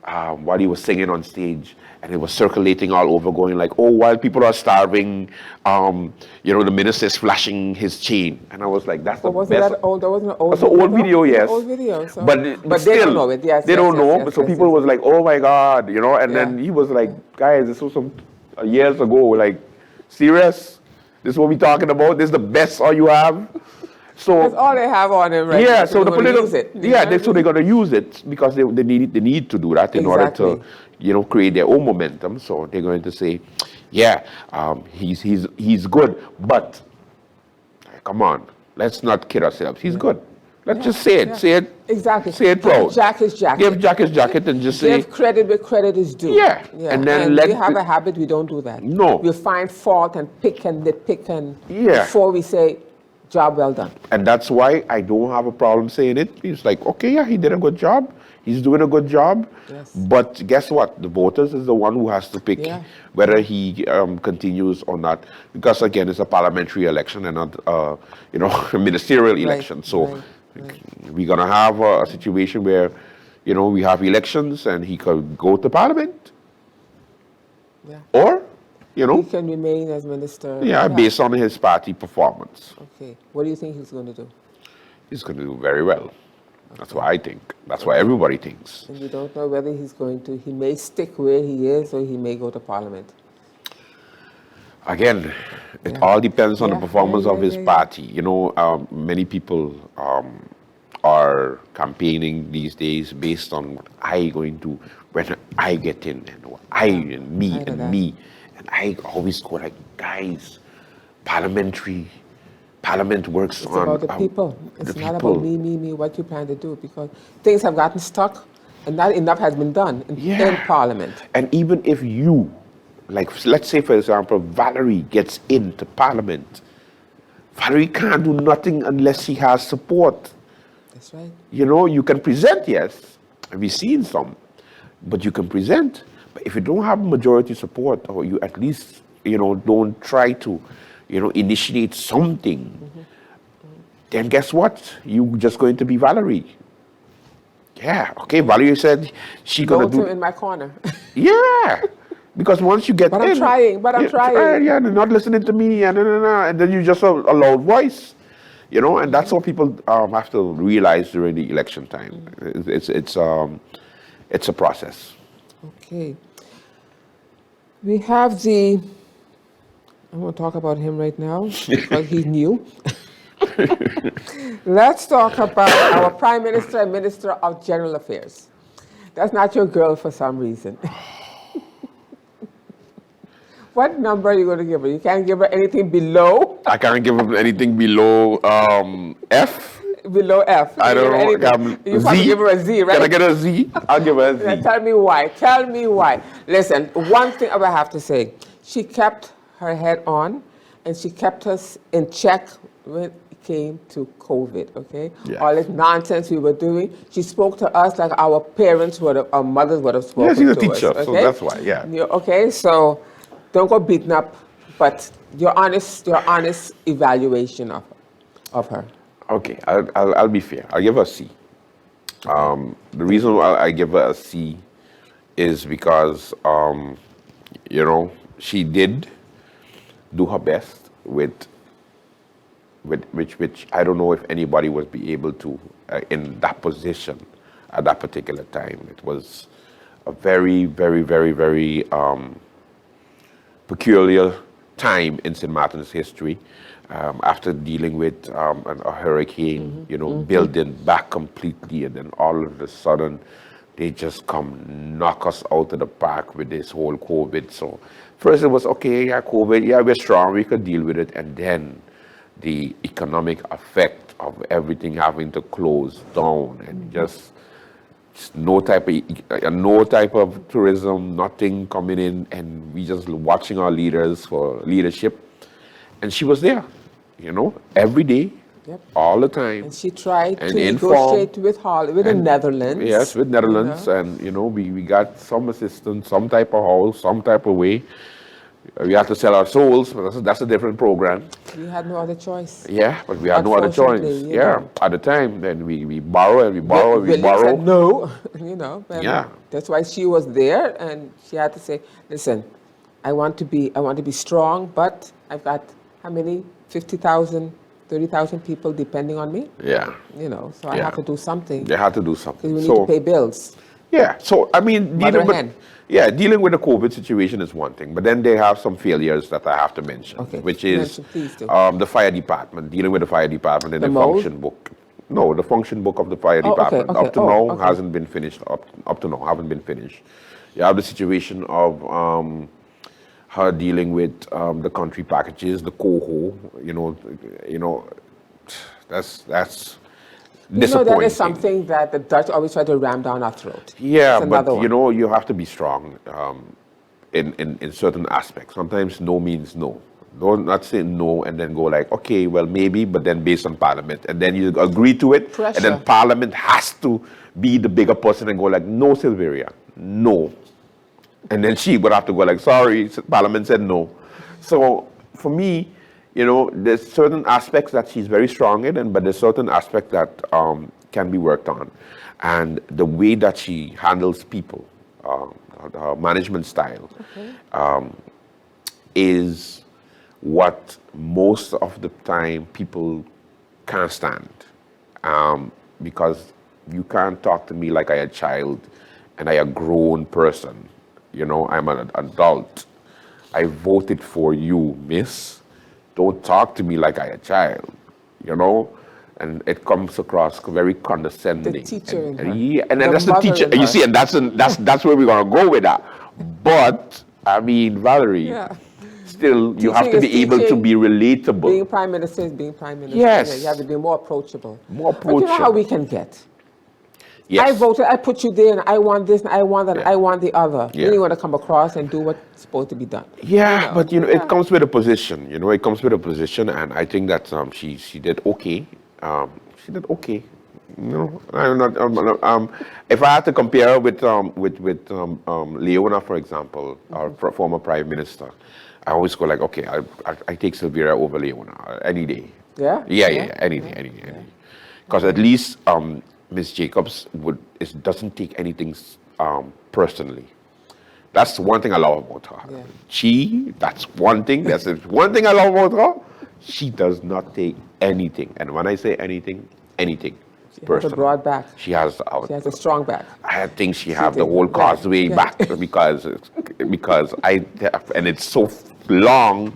while he was singing on stage, and it was circulating all over, going like, oh, while people are starving, the minister is flashing his chain. And I was like, that's the best. That old? That wasn't an old That's an old video, yes. Old video, so. But they still, don't know it. Yes, they don't know. So people was like, oh my God, and Yeah. then he was like, guys, this was some years ago. Like, serious? This is what we talking about? This is the best all you have? So that's all they have on him, right? Yeah, so the political, use it. so they're going to use it because they need to do that in order to, create their own momentum. So they're going to say, he's good, but come on, let's not kid ourselves. He's good. Let's just say it. Yeah. Say it. Exactly. Say it proud. Give Jack his jacket. Give Jack his jacket and just say. Give credit where credit is due. Yeah. And then we have a habit, we don't do that. No. We find fault and pick and nitpick before we say, job well done. And that's why I don't have a problem saying it. It's like, okay, he did a good job. He's doing a good job. Yes. But guess what? The voters is the one who has to pick whether he continues or not. Because again, it's a parliamentary election and not, a ministerial election. So we're going to have a situation where, we have elections and he could go to parliament. Yeah. Or, he can remain as minister. Yeah, based on his party performance. Okay. What do you think he's going to do? He's going to do very well. Okay. That's what I think. That's what everybody thinks. And you don't know whether he may stick where he is or he may go to parliament. Again, it all depends on the performance of his party. Many people are campaigning these days based on what I going to, when I get in, and what and me. And I always go like, guys, Parliament works it's on... about the people. It's not about me, what you plan to do, because things have gotten stuck and not enough has been done in Parliament. And even if you, like, let's say, for example, Valerie gets into Parliament, Valerie can't do nothing unless she has support. That's right. You can present, yes, and we've seen some, but you can present. But if you don't have majority support, or you at least, don't try to, initiate something, then guess what? You're just going to be Valerie. Yeah, okay, Valerie said she's going to do... in my corner. Yeah, because once you get but in... I'm trying. Yeah, they're not listening to me, and then you're just a loud voice. And that's what people have to realize during the election time. It's a process. Okay. We have I'm going to talk about him right now because he's new. Let's talk about our Prime Minister and Minister of General Affairs. That's not your girl for some reason. What number are you going to give her? You can't give her anything below? I can't give her anything below F. Below F. I don't know. You Z? probably give her a Z, right? Can I get a Z? I'll give her a Z. Now, tell me why. Tell me why. Listen, one thing I will have to say. She kept her head on, and she kept us in check when it came to COVID, okay? Yeah. All this nonsense we were doing. She spoke to us like our parents would have, our mothers would have spoken to us. Yeah, she's a teacher, okay? so that's why, yeah. Okay, so don't go beating up, but your honest evaluation of her. Okay, I'll be fair. I'll give her a C. The reason why I give her a C is because, you know, she did do her best with which I don't know if anybody would be able to in that position at that particular time. It was a very, very, very, very peculiar time in St. Martin's history. After dealing with a hurricane, you know, building back completely, and then all of a sudden, they just come knock us out of the park with this whole COVID. So first it was, okay, yeah, COVID, yeah, we're strong, we could deal with it. And then the economic effect of everything having to close down and just no type of tourism, nothing coming in, and we just watching our leaders for leadership. And she was there, you know, every day, all the time. And she tried and to negotiate with the Netherlands. Yes, with Netherlands, you know. and you know, we got some assistance, some type of house, some type of way. We had to sell our souls, but that's a different program. We had no other choice. Yeah, but we had no other choice. Yeah, at the time, then we borrow and we borrow and we borrow. Said no, you know. Yeah. That's why she was there, and she had to say, "Listen, I want to be strong, but I've got how many? 50,000, 30,000 people depending on me. Yeah. You know, so I have to do something. They had to do something. Because we need to pay bills. Yeah. So I mean, dealing with the COVID situation is one thing, but then they have some failures that I have to mention, which is the fire department, dealing with the fire department and the function book. No, the function book of the fire department up to now hasn't been finished. Up to now, haven't been finished. You have the situation of her dealing with the country packages, the coho. You know, that's disappointing. You know, that is something that the Dutch always try to ram down our throat. Yeah, but you know, you have to be strong in certain aspects. Sometimes no means no. Don't not say no and then go like, okay, well maybe, but then based on Parliament, and then you agree to it, and then Parliament has to be the bigger person and go like, no, Silveria, no, and then she would have to go like, sorry, Parliament said no. So for me, you know, there's certain aspects that she's very strong in, but there's certain aspects that can be worked on. And the way that she handles people, her management style, is what most of the time people can't stand. Because you can't talk to me like I'm a child and I'm a grown person. You know, I'm an adult. I voted for you, miss. Don't talk to me like I'm a child, you know? And it comes across very condescending. The teacher in her. And then that's the teacher. You see, and that's where we're going to go with that. But, I mean, Valerie, still, you have to be able to be relatable. Being Prime Minister is being Prime Minister. Yes. Yeah, you have to be more approachable. More approachable. But you know how we can get? Yes. I voted, I put you there, and I want this, and I want that, and I want the other. Yeah. Then you want to come across and do what's supposed to be done. Yeah, you know? But you know, it comes with a position. You know, it comes with a position, and I think that she did okay. She did okay. You know, I'm not. If I had to compare with Leona, for example, our former Prime Minister, I always go like, okay, I take Silveria over Leona any day. Yeah. Yeah, any day. Because at least Ms. Jacobs doesn't take anything personally. That's one thing I love about her. Yeah. That's one thing I love about her. She does not take anything. And when I say anything, she has a broad back. She has a strong back. I think she has the whole causeway back because and it's so long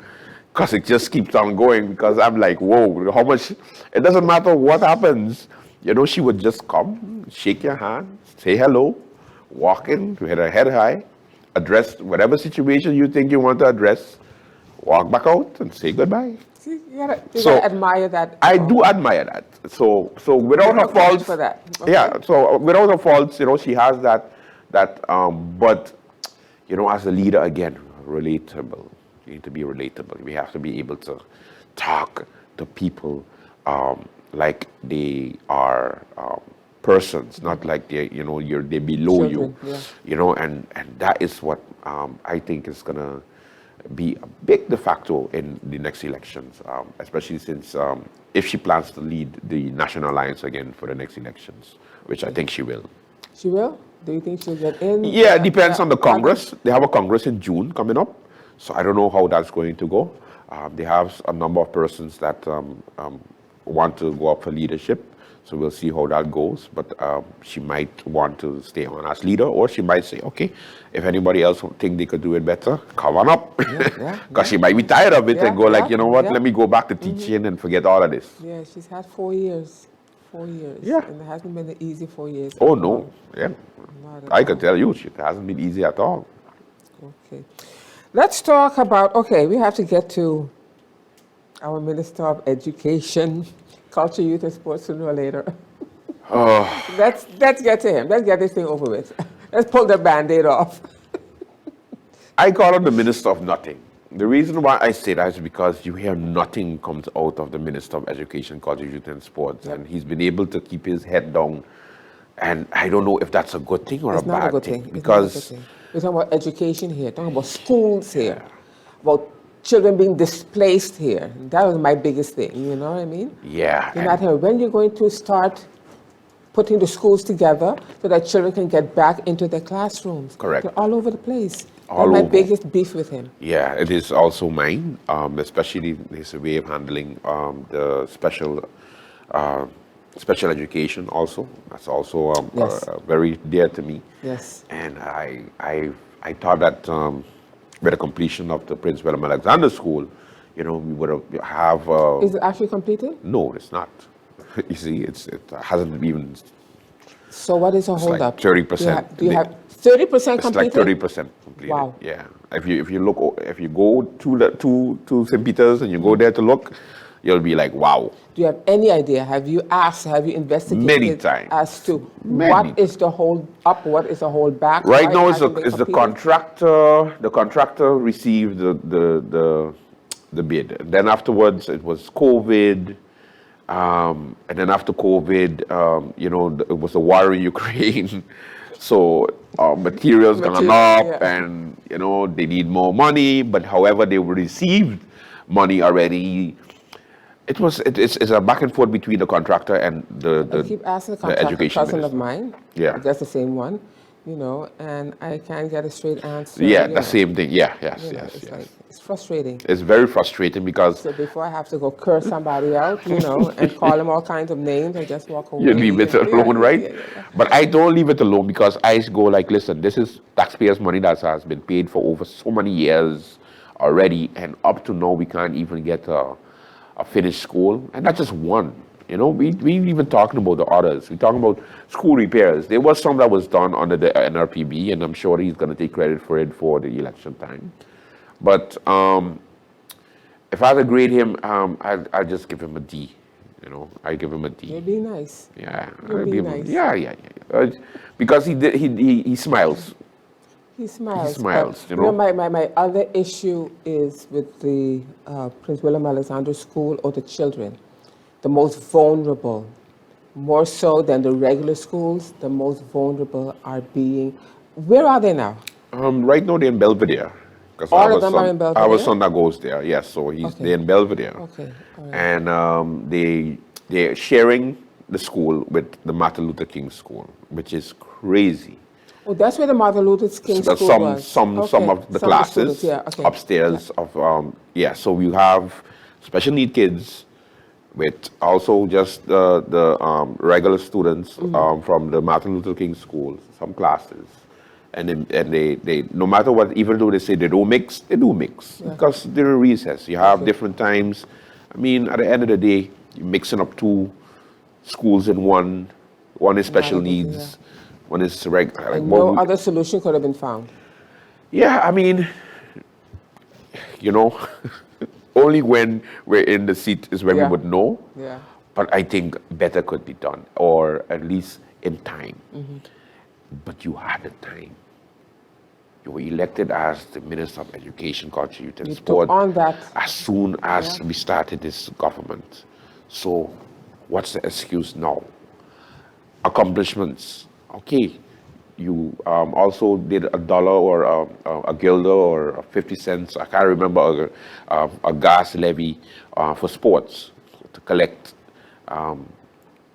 because it just keeps on going because I'm like, whoa, how much, it doesn't matter what happens. You know, she would just come, shake your hand, say hello, walk in with her head high, address whatever situation you think you want to address, walk back out and say goodbye. See, you gotta admire that. I do admire that. So without her faults, for that. Okay. yeah. So without her faults, she has that. But as a leader, again, relatable. You need to be relatable. We have to be able to talk to people like they are persons, not like they're below Children, you. And that is what I think is gonna be a big de facto in the next elections, especially since if she plans to lead the National Alliance again for the next elections, which I think she will. She will? Do you think she'll get in? Yeah, it depends on the Congress. They have a Congress in June coming up, so I don't know how that's going to go. They have a number of persons that want to go up for leadership, so we'll see how that goes. But she might want to stay on as leader, or she might say, okay, if anybody else think they could do it better, come on up. Because she might be tired of it and go like, you know what, let me go back to teaching and forget all of this. Yeah, she's had 4 years. 4 years. Yeah. And it hasn't been an easy 4 years. Oh, no. Yeah. I all. can tell you, it hasn't been easy at all. Okay. Let's talk about, we have to get to our Minister of Education, Culture, Youth and Sports sooner or later. Let's get to him. Let's get this thing over with. Let's pull the Band-Aid off. I call him the Minister of Nothing. The reason why I say that is because you hear nothing comes out of the Minister of Education, Culture, Youth and Sports, and he's been able to keep his head down. And I don't know if that's a good thing or It's a not bad a good thing. thing. Because We're talking about education here, talking about schools here, about children being displaced here. That was my biggest thing, you know what I mean? yeah, You're not here. When you're going to start putting the schools together so that children can get back into their classrooms. Correct. They're all over the place. All That's my over. biggest beef with him. yeah, it is also mine, especially his way of handling the special education also. That's also Yes. very dear to me. Yes. And I thought that with the completion of the Prince William Alexander School, we would have. Is it actually completed? No, it's not. You see, it hasn't even. So what is a It's hold like up? 30%. Do you have 30% It's completed? like 30% completed. Wow. Yeah. If you go to St. Peter's and you go there to look, you'll be like, wow. Do you have any idea? Have you asked? Have you investigated Many times. as to Many what is the hold up? What is the hold back? Right Why now, it's hasn't been the completed? contractor. The contractor received the bid. Then afterwards, it was COVID. And then after COVID, it was the war in Ukraine. So materials gone up, yeah. and they need more money. But however, they received money already. It's a back and forth between the contractor and I keep asking the contractor, education cousin minister. of mine. Yeah. That's the same one, and I can't get a straight answer. Yeah, the same thing. Yeah, yes. Like, it's frustrating. It's very frustrating because So before I have to go curse somebody out, and call them all kinds of names and just walk away. you leave it alone, right? Yeah. But I don't leave it alone because I go like, listen, this is taxpayers' money that has been paid for over so many years already, and up to now we can't even get a finished school, and that's just one. We even talking about the others. We're talking about school repairs. There was some that was done under the NRPB, and I'm sure he's going to take credit for it for the election time. But if I had to grade him, I'd just give him a D. I give him a D. You're being nice. Yeah, You're I'd being give him- nice. Yeah. Because he smiles. He smiles. He smiles, But, my other issue is with the Prince William Alexander School or the children, the most vulnerable, more so than the regular schools, the most vulnerable are being. Where are they now? Right now they're in Belvedere. 'Cause All I of have a them son- are in I have a Belvedere? son that goes there, yes. So they're in Belvedere. Okay, all right. And they're sharing the school with the Martin Luther King School, which is crazy. Oh, that's where the Martin Luther King So School some was. some Okay. some of the classes students, okay. upstairs of so we have special need kids with also just the regular students from the Martin Luther King School, some classes. And they no matter what, even though they say they don't mix, they do mix because they're in recess. You have different times. I mean, at the end of the day, you're mixing up two schools in one. One is special needs, one is regular. And no other solution could have been found. Yeah, I mean, you know, only when we're in the seat is when we would know. Yeah. But I think better could be done, or at least in time. But you had the time. You were elected as the Minister of Education, Culture, Youth and Sport on that as soon as we started this government. So what's the excuse now? Accomplishments. Okay, you also did $1 or a guilder or 50 cents. I can't remember a gas levy for sports to collect.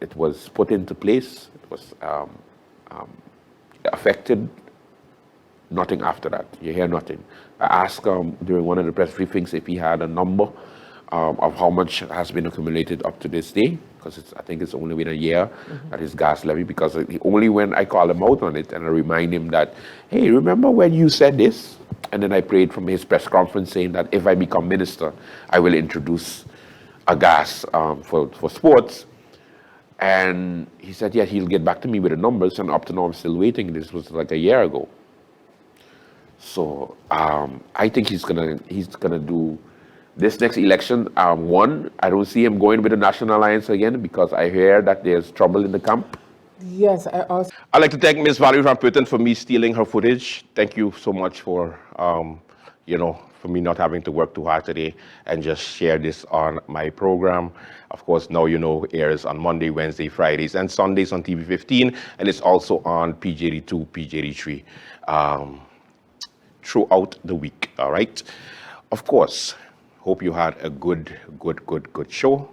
It was put into place. It was affected. Nothing after that. You hear nothing. I asked during one of the press briefings if he had a number of how much has been accumulated up to this day, because I think it's only been a year that his gas levy, because only when I call him out on it and I remind him that, hey, remember when you said this? And then I prayed from his press conference saying that if I become minister, I will introduce a gas for sports. And he said, yeah, he'll get back to me with the numbers, and up to now I'm still waiting. This was like a year ago. So I think he's gonna do this next election. One, I don't see him going with the National Alliance again, because I hear that there's trouble in the camp. Yes, I also. I'd like to thank Ms. Valerie Van Putten for me stealing her footage. Thank you so much for for me not having to work too hard today and just share this on my program. Of course, now you know, airs on Monday, Wednesday, Fridays, and Sundays on TV 15, and it's also on PJD2, PJD3. Throughout the week, all right? Of course, hope you had a good show.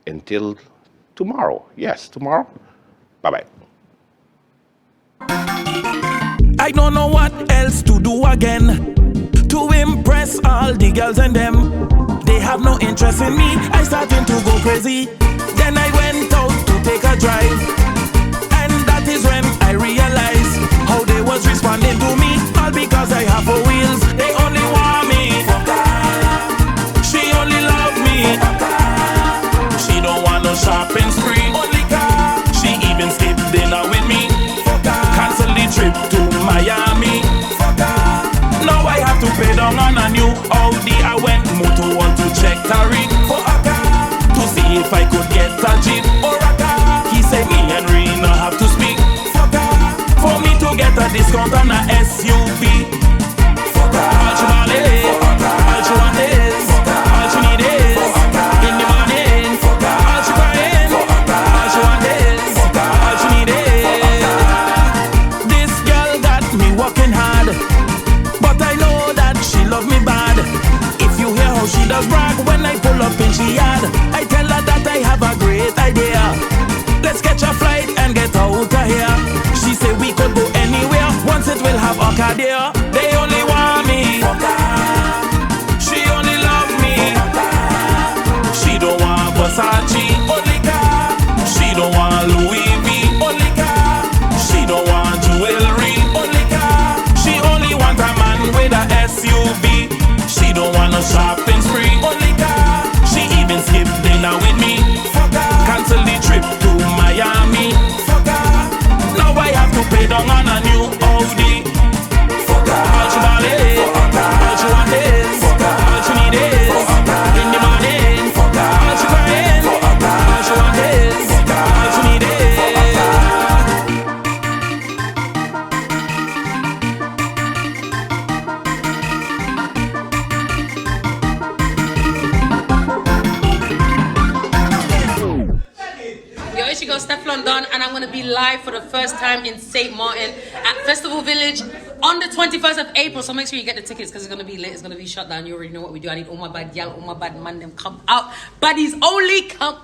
Until tomorrow. Yes, tomorrow. Bye-bye. I don't know what else to do again to impress all the girls and them. They have no interest in me. I started to go crazy. Then I went out to take a drive. And that is when I realized how they was responding to me. All because I have four wheels. They only want me. She only love me. She don't want no shopping spree. Only car. She even skipped dinner with me. Cancel the trip to Miami. Now I have to pay down on a new Audi. I went Moto One to check tariff for a car, to see if I could get a Jeep or a car. He said me and Rena have to speak for me to get a discount on a SUV. All she want is, all she want is, all she need is in the morning. All she crying, all she want is, all she need is. This girl got me working hard, but I know that she love me bad. If you hear how she does brag when I pull up in she yard, I tell her that I have a great idea. Let's catch a flight and get out of here. She say we could go anywhere, once it will have Arcadia. They only want me. She only love me. She don't want Versace, only car. She don't want Louis V, only car. She don't want jewelry, only car. She only want a man with a SUV. She don't want no shopping spree, only car. She even skipped dinner with me. Cancel the trip to Miami. Now I have to pay down on a new Audi. All she want is, all she want is, all she need is in the morning. All she crying, all she want is, all she need is. Yo, it's your girl Steph London, and I'm going to be live for the first time in St. Martin at Festival Village on the 21st of April. So make sure you get the tickets, because it's going to be lit. It's going to be shut down. You already know what we do. I need all my bad y'all, all my bad man, them come out. Baddies only come.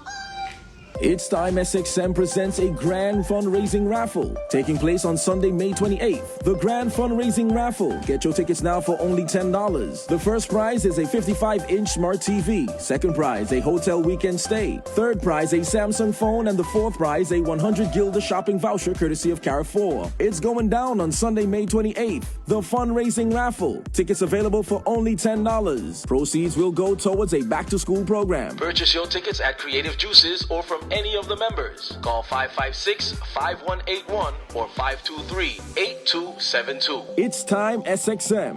It's time SXM presents a grand fundraising raffle taking place on Sunday, May 28th. The grand fundraising raffle. Get your tickets now for only $10. The first prize is a 55-inch smart TV. Second prize, a hotel weekend stay. Third prize, a Samsung phone. And the fourth prize, a 100 Gilda shopping voucher courtesy of Carrefour. It's going down on Sunday, May 28th. The fundraising raffle. Tickets available for only $10. Proceeds will go towards a back-to-school program. Purchase your tickets at Creative Juices or from any of the members. Call 556-5181 or 523-8272. It's time SXM.